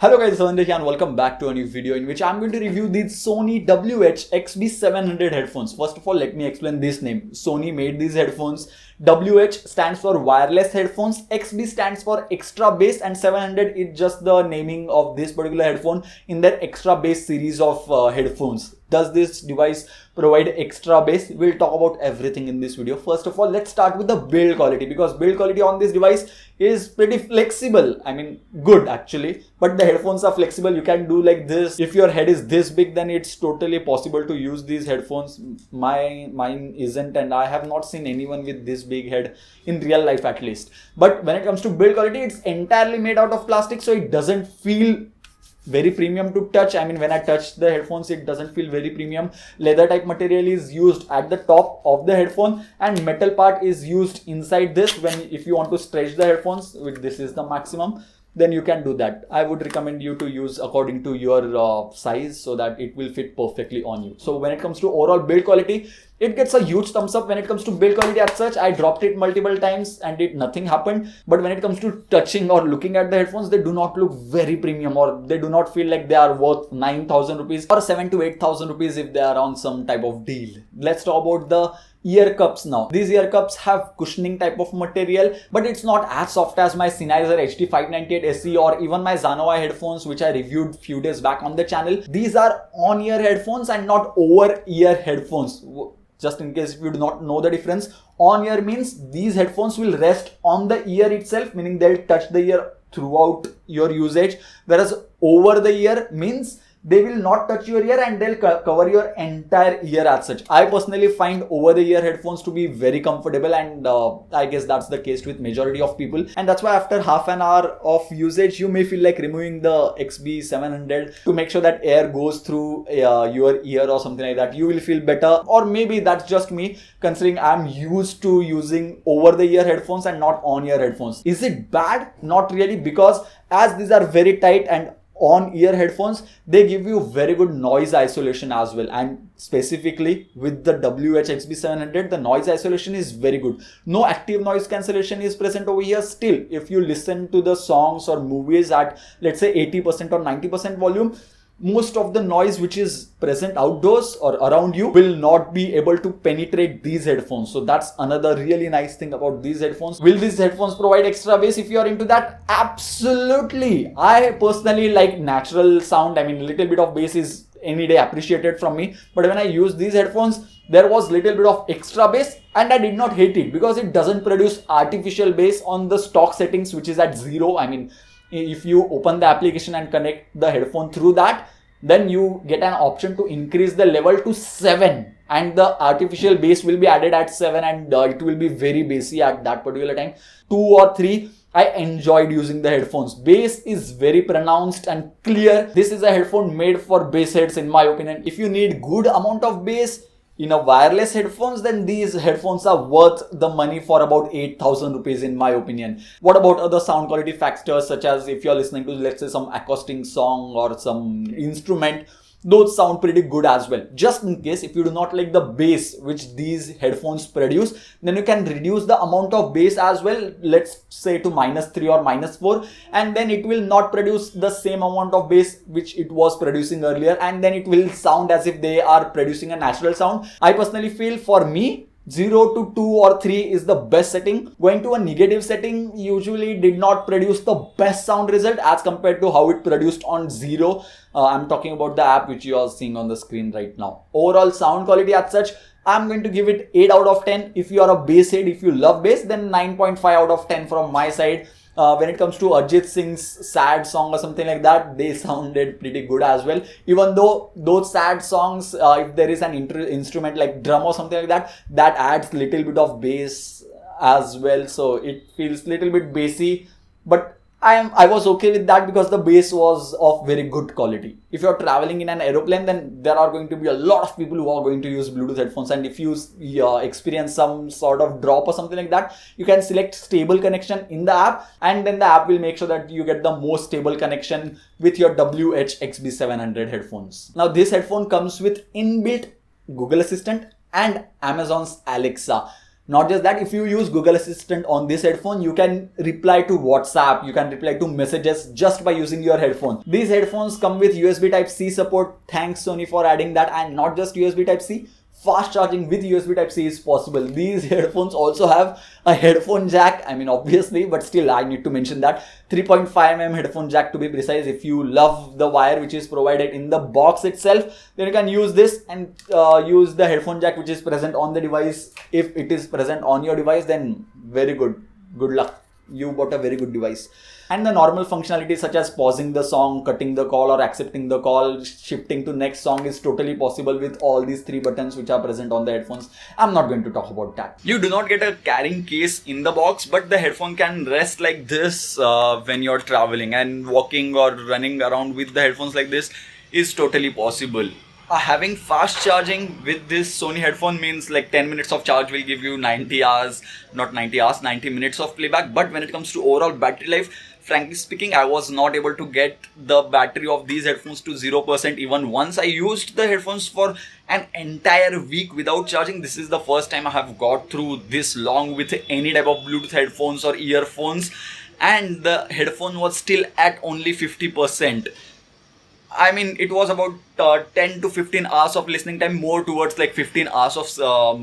Hello guys, Dhananjay here and welcome back to a new video in which I'm going to review these Sony WH XB700 headphones. First of all, let me explain this name. Sony made these headphones. WH stands for wireless headphones, XB stands for extra bass, and 700 is just the naming of this particular headphone in their extra bass series of headphones. Does this device provide extra bass? We'll talk about everything in this video. First of all, let's start with the build quality, because build quality on this device is pretty flexible. I mean, good actually, but the headphones are flexible. You can do like this. If your head is this big, then it's totally possible to use these headphones. Mine isn't, and I have not seen anyone with this big head in real life at least. But when it comes to build quality, it's entirely made out of plastic, so it doesn't feel very premium to touch. I mean, when I touch the headphones, it doesn't feel very premium. Leather type material is used at the top of the headphone, and metal part is used inside this. If you want to stretch the headphones, this is the maximum, then you can do that. I would recommend you to use according to your size so that it will fit perfectly on you. So when it comes to overall build quality, it gets a huge thumbs up. When it comes to build quality as such, I dropped it multiple times and nothing happened. But when it comes to touching or looking at the headphones, they do not look very premium, or they do not feel like they are worth 9,000 rupees or 7 to 8,000 rupees if they are on some type of deal. Let's talk about the ear cups now. These ear cups have cushioning type of material, but it's not as soft as my Sennheiser HD598 SE or even my Zanova headphones, which I reviewed few days back on the channel. These are on-ear headphones and not over-ear headphones. Just in case if you do not know the difference, on-ear means these headphones will rest on the ear itself, meaning they'll touch the ear throughout your usage, whereas over the ear means they will not touch your ear and they'll cover your entire ear as such. I personally find over the ear headphones to be very comfortable, and I guess that's the case with majority of people, and that's why after half an hour of usage you may feel like removing the XB700 to make sure that air goes through your ear or something like that. You will feel better, or maybe that's just me, considering I'm used to using over the ear headphones and not on ear headphones. Is it bad? Not really, because as these are very tight and on-ear headphones, they give you very good noise isolation as well, and specifically with the WH XB700, the noise isolation is very good. No active noise cancellation is present over here. Still, if you listen to the songs or movies at, let's say, 80% or 90% volume, most of the noise which is present outdoors or around you will not be able to penetrate these headphones. So that's another really nice thing about these headphones. Will these headphones provide extra bass if you are into that? Absolutely. I personally like natural sound. I mean, a little bit of bass is any day appreciated from me. But when I use these headphones, there was little bit of extra bass, and I did not hate it because it doesn't produce artificial bass on the stock settings, which is at 0. I mean, if you open the application and connect the headphone through that, then you get an option to increase the level to 7, and the artificial bass will be added at 7, and it will be very bassy at that particular time. 2 or 3, I enjoyed using the headphones. Bass is very pronounced and clear. This is a headphone made for bass heads in my opinion. If you need good amount of bass in a wireless headphones, then these headphones are worth the money for about 8,000 rupees in my opinion. What about other sound quality factors, such as if you're listening to, let's say, some acoustic song or some instrument, those sound pretty good as well. Just in case if you do not like the bass which these headphones produce, then you can reduce the amount of bass as well, let's say to -3 or -4, and then it will not produce the same amount of bass which it was producing earlier, and then it will sound as if they are producing a natural sound. I personally feel, for me, 0 to 2 or 3 is the best setting. Going to a negative setting usually did not produce the best sound result as compared to how it produced on 0. I'm talking about the app which you are seeing on the screen right now. Overall sound quality as such, I'm going to give it 8 out of 10. If you are a bass head, if you love bass, then 9.5 out of 10 from my side. When it comes to Arjit Singh's sad song or something like that, they sounded pretty good as well. Even though those sad songs, if there is an instrument like drum or something like that, that adds little bit of bass as well, so it feels little bit bassy. But I was okay with that because the bass was of very good quality. If you're traveling in an aeroplane, then there are going to be a lot of people who are going to use Bluetooth headphones, and if you experience some sort of drop or something like that, you can select stable connection in the app, and then the app will make sure that you get the most stable connection with your WH XB700 headphones. Now this headphone comes with inbuilt Google Assistant and Amazon's Alexa. Not just that, if you use Google Assistant on this headphone, you can reply to WhatsApp, you can reply to messages just by using your headphone. These headphones come with USB Type-C support. Thanks Sony for adding that. And not just USB Type-C, fast charging with USB Type-C is possible. These headphones also have a headphone jack. I mean, obviously, but still I need to mention that 3.5mm headphone jack to be precise. If you love the wire which is provided in the box itself, then you can use this and use the headphone jack which is present on the device. If it is present on your device, then very good. Good luck. You bought a very good device. And the normal functionalities such as pausing the song, cutting the call or accepting the call, shifting to next song is totally possible with all these 3 buttons which are present on the headphones. I'm not going to talk about that. You do not get a carrying case in the box, but the headphone can rest like this when you're traveling, and walking or running around with the headphones like this is totally possible. Having fast charging with this Sony headphone means like 10 minutes of charge will give you 90 minutes of playback. But when it comes to overall battery life, frankly speaking, I was not able to get the battery of these headphones to 0% even once. I used the headphones for an entire week without charging. This is the first time I have got through this long with any type of Bluetooth headphones or earphones, and the headphone was still at only 50%. I mean, it was about 10 to 15 hours of listening time, more towards like 15 hours of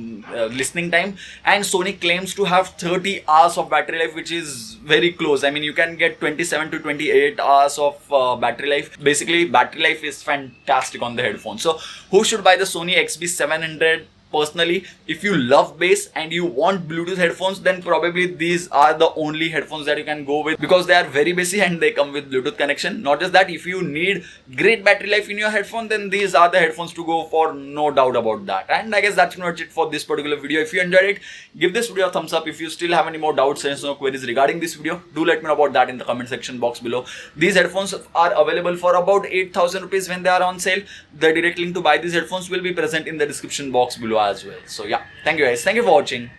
listening time. And Sony claims to have 30 hours of battery life, which is very close. I mean, you can get 27 to 28 hours of battery life. Basically, battery life is fantastic on the headphone. So, who should buy the Sony XB700? Personally, if you love bass and you want Bluetooth headphones, then probably these are the only headphones that you can go with, because they are very bassy and they come with Bluetooth connection. Not just that, if you need great battery life in your headphone, then these are the headphones to go for, no doubt about that. And I guess that's pretty much it for this particular video. If you enjoyed it, give this video a thumbs up. If you still have any more doubts and queries regarding this video, do let me know about that in the comment section box below. These headphones are available for about 8,000 rupees when they are on sale. The direct link to buy these headphones will be present in the description box below as well. So yeah, thank you guys. Thank you for watching.